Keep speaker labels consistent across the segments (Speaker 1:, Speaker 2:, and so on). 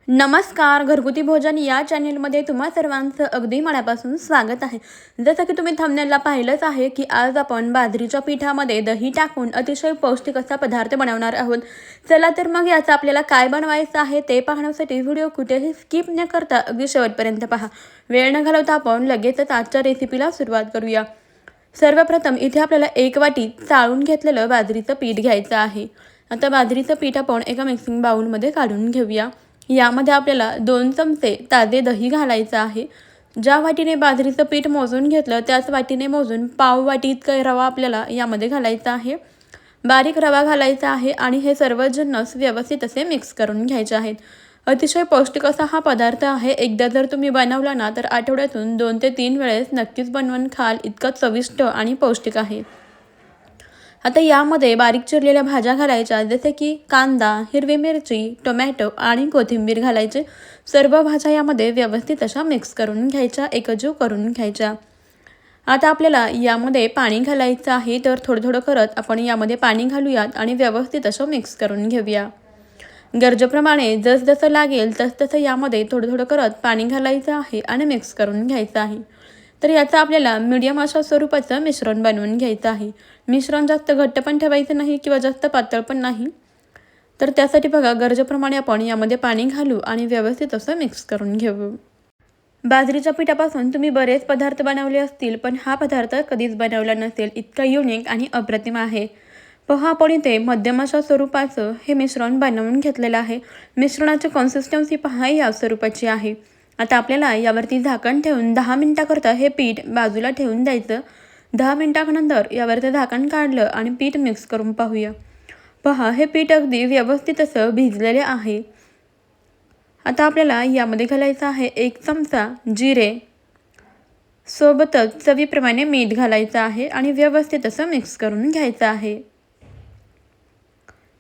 Speaker 1: नमस्कार. घरगुती भोजन या चॅनेलमध्ये तुम्हा सर्वांचं अगदी मनापासून स्वागत आहे. जसं की तुम्ही थंबनेलला पाहिलंच आहे की आज आपण बाजरीच्या पिठामध्ये दही टाकून अतिशय पौष्टिक असा पदार्थ बनवणार आहोत. चला तर मग याचं आपल्याला काय बनवायचं आहे ते पाहण्यासाठी व्हिडिओ कुठेही स्किप न करता अगदी शेवटपर्यंत पहा. वेळ न घालवता आपण लगेचच आजच्या रेसिपीला सुरुवात करूया. सर्वप्रथम इथे आपल्याला 1 वाटी चाळून घेतलेलं बाजरीचं पीठ घ्यायचं आहे. आता बाजरीचं पीठ आपण एका मिक्सिंग बाउलमध्ये काढून घेऊया. यामध्ये आपल्याला 2 चमचे ताजे दही घालायचं आहे. ज्या वाटीने बाजरीचं पीठ मोजून घेतलं त्याच वाटीने मोजून पाव वाटी इतका रवा आपल्याला यामध्ये घालायचा आहे. बारीक रवा घालायचा आहे आणि हे सर्व जिन्नस व्यवस्थित असे मिक्स करून घ्यायचे आहेत. अतिशय पौष्टिक असा हा पदार्थ आहे. एकदा जर तुम्ही बनवला ना तर आठवड्यातून 2 ते 3 वेळेस नक्कीच बनवून खाल. इतकं चविष्ट आणि पौष्टिक आहे. आता यामध्ये बारीक चिरलेल्या भाज्या घालायच्या, जसे की कांदा, हिरवी मिरची, टोमॅटो आणि कोथिंबीर घालायचे. सर्व भाज्या यामध्ये व्यवस्थित अशा मिक्स करून घ्यायच्या, एकजीव करून घ्यायच्या. आता आपल्याला यामध्ये पाणी घालायचं आहे, तर थोडं थोडं करत आपण यामध्ये पाणी घालूयात आणि व्यवस्थित असं मिक्स करून घेऊया. गरजेप्रमाणे जसजसं लागेल तसतसं यामध्ये थोडं थोडं करत पाणी घालायचं आहे आणि मिक्स करून घ्यायचं आहे. तर याचं आपल्याला मीडियम अशा स्वरूपाचं मिश्रण बनवून घ्यायचं आहे. मिश्रण जास्त घट्ट पण ठेवायचं नाही किंवा जास्त पातळ पण नाही. तर त्यासाठी बघा गरजेप्रमाणे आपण यामध्ये पाणी घालू आणि व्यवस्थित असं मिक्स करून घेऊ. बाजरीच्या पिठापासून तुम्ही बरेच पदार्थ बनवले असतील, पण हा पदार्थ कधीच बनवला नसेल. इतका युनिक आणि अप्रतिम आहे. पहा आपण इथे मध्यम अशा स्वरूपाचं हे मिश्रण बनवून घेतलेलं आहे. मिश्रणाची कन्सिस्टन्सी पहा या स्वरूपाची आहे. आता आपल्याला यावरती झाकण ठेवून 10 मिनिटाकरता हे पीठ बाजूला ठेवून द्यायचं. 10 मिनिटानंतर यावरती झाकण काढलं आणि पीठ मिक्स करून पाहूया. पहा हे पीठ अगदी व्यवस्थित असं भिजलेले आहे. आता आपल्याला यामध्ये घालायचं आहे 1 चमचा जिरे, सोबतच चवीप्रमाणे मीठ घालायचं आहे आणि व्यवस्थित असं मिक्स करून घ्यायचं आहे.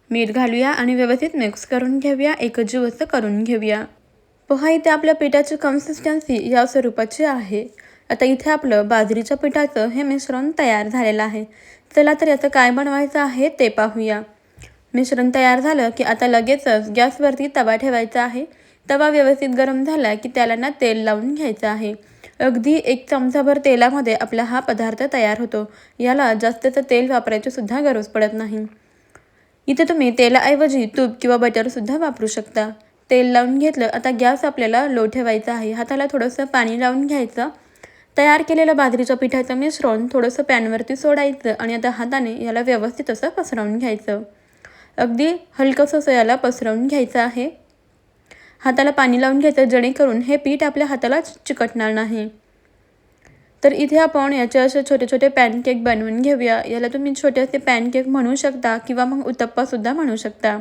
Speaker 1: मीठ घालूया आणि व्यवस्थित मिक्स करून घेऊया, एकजीव असं करून घेऊया. पहा इथे आपल्या पिठाची कन्सिस्टन्सी या स्वरूपाची आहे. आता इथे आपलं बाजरीच्या पिठाचं हे मिश्रण तयार झालेलं आहे. चला तर याचं काय बनवायचं आहे ते पाहूया. मिश्रण तयार झालं की आता लगेचच गॅसवरती तवा ठेवायचा आहे. तवा व्यवस्थित गरम झाला की त्याला ना तेल लावून घ्यायचं आहे. अगदी 1 चमचाभर तेलामध्ये आपला हा पदार्थ तयार होतो. याला जास्तचं तेल वापरायची सुद्धा गरज पडत नाही. इथे तुम्ही तेलाऐवजी तूप किंवा बटरसुद्धा वापरू शकता. तेल लावून घेतलं. आता गॅस आपल्याला लो ठेवायचा आहे. हाताला थोडंसं पाणी लावून घ्यायचं. तयार केलेलं बाजरीच्या पिठाचं मिश्रण थोडंसं पॅनवरती सोडायचं आणि आता हाताने याला व्यवस्थित असं पसरवून घ्यायचं. अगदी हलकंसं असं याला पसरवून घ्यायचं आहे. हाताला पाणी लावून घ्यायचं जेणेकरून हे पीठ आपल्या हाताला चिकटणार नाही. तर इथे आपण याचे असे छोटे छोटे पॅनकेक बनवून घेऊया. याला तुम्ही छोटे असे पॅनकेक म्हणू शकता किंवा मग उत्तप्पासुद्धा म्हणू शकता.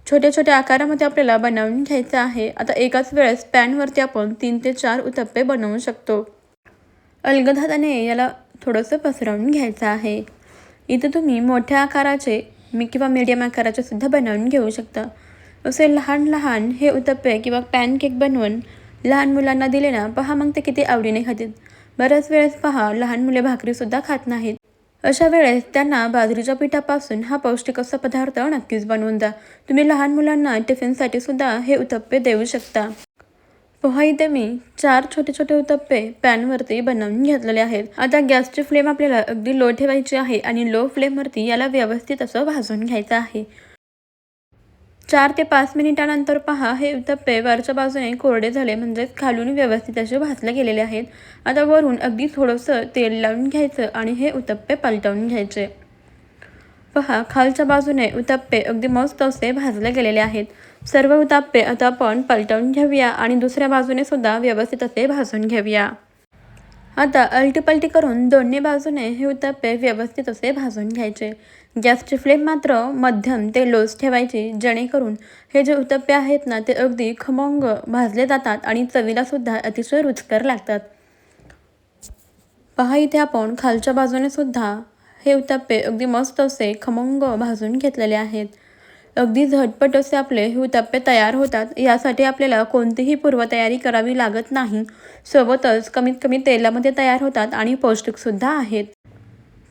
Speaker 1: छोट्या छोट्या आकारामध्ये आपल्याला बनवून घ्यायचं आहे. आता एकाच वेळेस पॅनवरती आपण 3 ते 4 उत्तप्पे बनवू शकतो. अलगद हाताने याला थोडंसं पसरवून घ्यायचं आहे. इथे तुम्ही मोठ्या आकाराचे किंवा मीडियम आकाराचे सुद्धा बनवून घेऊ शकता. असे लहान लहान हे उत्तप्पे किंवा पॅनकेक बनवून लहान मुलांना दिले ना, पहा मग ते किती आवडीने खातील. बऱ्याच वेळेस पहा लहान मुले भाकरीसुद्धा खात नाहीत. अशा वेळेस त्यांना बाजरीच्या पिठापासून हा पौष्टिक असा पदार्थ नक्कीच बनवून द्या. तुम्ही लहान मुलांना टिफिनसाठी सुद्धा हे उत्तप्पे देऊ शकता. पहा इथे मी 4 छोटे छोटे उत्तप्पे पॅनवरती बनवून घेतलेले आहेत. आता गॅसची फ्लेम आपल्याला अगदी लो ठेवायची आहे आणि लो फ्लेमवरती याला व्यवस्थित असं भाजून घ्यायचं आहे. 4 ते 5 मिनिटानंतर पहा हे उत्तप्पे वरच्या बाजूने कोरडे झाले, म्हणजेच खालून व्यवस्थित असे भाजले गेलेले आहेत. आता वरून अगदी थोडंसं तेल लावून घ्यायचं आणि हे उत्तप्पे पलटवून घ्यायचे. पहा खालच्या बाजूने उत्तप्पे अगदी मस्त असे भाजले गेलेले आहेत. सर्व उत्तप्पे आता आपण पलटवून घेऊया आणि दुसऱ्या बाजूने सुद्धा व्यवस्थित असे भाजून घेऊया. आता अलटीपलटी करून दोन्ही बाजूने हे उत्तप्पे व्यवस्थित असे भाजून घ्यायचे. गॅसची फ्लेम मात्र मध्यम ते लोच ठेवायची, जेणेकरून हे जे उत्तप्पे आहेत ना ते अगदी खमंग भाजले जातात आणि चवीला सुद्धा अतिशय रुचकर लागतात. पहा इथे आपण खालच्या बाजूने सुद्धा हे उत्तप्पे अगदी मस्त असे खमंग भाजून घेतलेले आहेत. अगदी झटपट असे आपले हे उत्तप्पे तयार होतात. यासाठी आपल्याला कोणतीही पूर्वतयारी करावी लागत नाही. सोबतच कमीत कमी तेलामध्ये तयार होतात आणि पौष्टिकसुद्धा आहेत.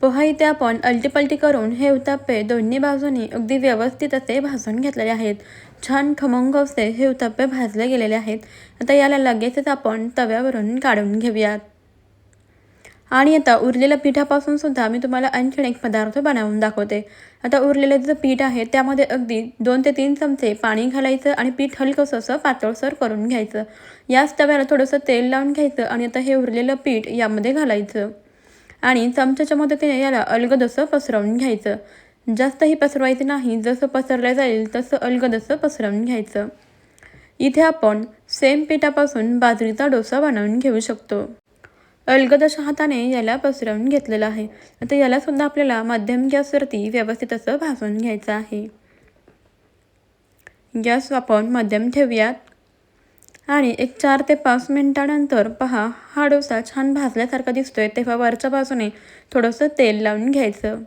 Speaker 1: पहा इथे आपण अलटीपलटी करून हे उत्तप्पे दोन्ही बाजूनी अगदी व्यवस्थित असे भाजून घेतलेले आहेत. छान खमंग असे हे उत्तप्पे भाजले गेलेले आहेत. आता याला लगेचच आपण तव्यावरून काढून घेऊयात. आणि आता उरलेल्या पिठापासून सुद्धा मी तुम्हाला आणखीन एक पदार्थ बनवून दाखवते. आता उरलेलं जे पीठ आहे त्यामध्ये अगदी 2 ते 3 चमचे पाणी घालायचं आणि पीठ हलकंसं असं पातळसर करून घ्यायचं. याच तव्याला थोडंसं तेल लावून घ्यायचं आणि आता हे उरलेलं पीठ यामध्ये घालायचं आणि चमच्याच्या मदतीने याला अलगद असं पसरवून घ्यायचं. जास्तही पसरवायचं नाही, जसं पसरलं जाईल तसं अलगद असं पसरवून घ्यायचं. इथे आपण सेम पिठापासून बाजरीचा डोसा बनवून घेऊ शकतो. अलगद अशा हाताने याला पसरवून घेतलेलं आहे. आता याला सुद्धा आपल्याला मध्यम गॅसवरती व्यवस्थित असं भाजून घ्यायचं आहे. गॅस आपण मध्यम ठेवूयात आणि एक 4 ते 5 मिनिटानंतर पहा हा डोसा छान भाजल्यासारखा दिसतोय. तेव्हा वरच्या बाजूने थोडंसं तेल लावून घ्यायचं.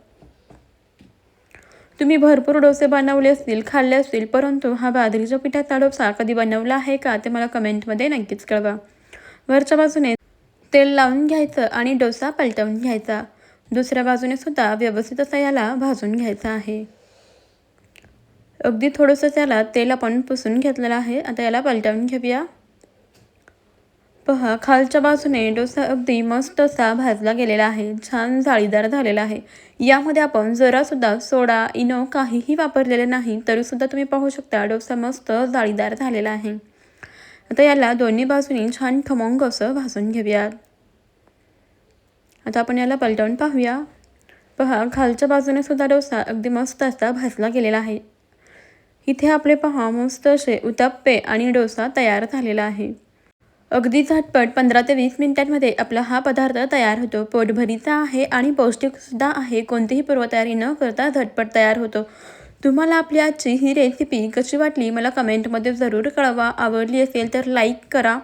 Speaker 1: तुम्ही भरपूर डोसे बनवले असतील, खाल्ले असतील, परंतु हा बाजरीच्या पिठाचा डोसा कधी बनवला आहे का ते मला कमेंटमध्ये नक्कीच कळवा. वरच्या बाजूने तेल लावून घ्यायचं आणि डोसा पलटवून घ्यायचा. दुसऱ्या बाजूने सुद्धा व्यवस्थित असा याला भाजून घ्यायचा आहे. अगदी थोडंसं त्याला तेल आपण पुसून घेतलेलं आहे. आता याला पलटवून घेऊया. पहा खालच्या बाजूने डोसा अगदी मस्त असा भाजला गेलेला आहे. छान जाळीदार झालेला आहे. यामध्ये आपण जरासुद्धा सोडा, इनो काहीही वापरलेले नाही, तरीसुद्धा तुम्ही पाहू शकता डोसा मस्त जाळीदार झालेला आहे. आता याला दोन्ही बाजूनी छान खमंग असं भाजून घेऊयात. आता आपण याला पलटवून पाहूया. पहा खालच्या बाजूने सुद्धा डोसा अगदी मस्त असा भाजला गेलेला आहे. इथे आपले पहा मस्त असे उत्तप्पे आणि डोसा तयार झालेला आहे. अगदी झटपट 15 ते 20 मिनिटांमध्ये आपला हा पदार्थ तयार होतो. पोटभरीचा आहे आणि पौष्टिकसुद्धा आहे. कोणतीही पूर्वतयारी न करता झटपट तयार होतो. तुम्हाला आपली आजची ही रेसिपी कशी वाटली मला कमेंटमध्ये जरूर कळवा. आवडली असेल तर लाईक करा.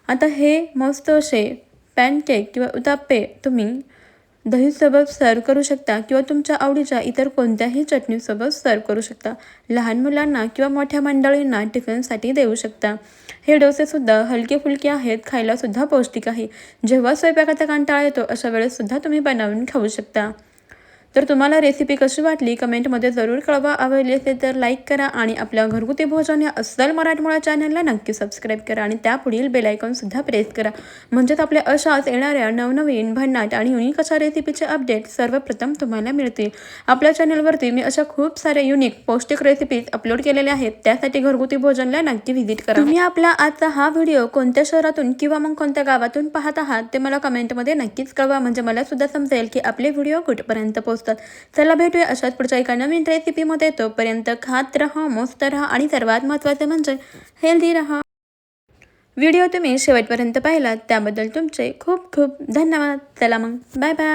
Speaker 1: आता हे मस्त असे पॅनकेक किंवा उत्तप्पे तुम्ही दहीसोबत सर्व करू शकता किंवा तुमच्या आवडीच्या इतर कोणत्याही चटणीसोबत सर्व करू शकता. लहान मुलांना किंवा मोठ्या मंडळींना टिफिनसाठी देऊ शकता. हे डोसेसुद्धा हलके फुलके आहेत, खायलासुद्धा पौष्टिक आहे. जेव्हा स्वयंपाकाचा कंटाळा येतो अशा वेळेससुद्धा तुम्ही बनवून खाऊ शकता. तर तुम्हाला रेसिपी कशी वाटली कमेंटमध्ये जरूर कळवा. आवडली असेल तर लाईक करा आणि आपल्या घरगुती भोजन या अस्सल मराठमोळा चॅनलला नक्की सबस्क्राईब करा आणि त्यापुढील बेलायकॉनसुद्धा प्रेस करा. म्हणजेच आपल्या अशाच येणाऱ्या नवनवीन भन्नाट आणि युनिक अशा रेसिपीचे अपडेट सर्वप्रथम तुम्हाला मिळतील. आपल्या चॅनलवरती मी अशा खूप साऱ्या युनिक पौष्टिक रेसिपीज अपलोड केलेल्या आहेत. त्यासाठी घरगुती भोजनला नक्की व्हिजिट करा. तुम्ही आपला आजचा हा व्हिडिओ कोणत्या शहरातून किंवा मग कोणत्या गावातून पाहत आहात ते मला कमेंटमध्ये नक्कीच कळवा. म्हणजे मला सुद्धा समजेल की आपले व्हिडिओ कुठपर्यंत पोहोचतात. चला भेटूया अशाच पुढच्या एका नवीन रेसिपीमध्ये. तोपर्यंत खात राहा, मस्त राहा आणि सर्वात महत्त्वाचे म्हणजे हेल्दी राहा. व्हिडिओ तुम्ही शेवटपर्यंत पाहिलात त्याबद्दल तुमचे खूप खूप धन्यवाद. चला मग बाय बाय.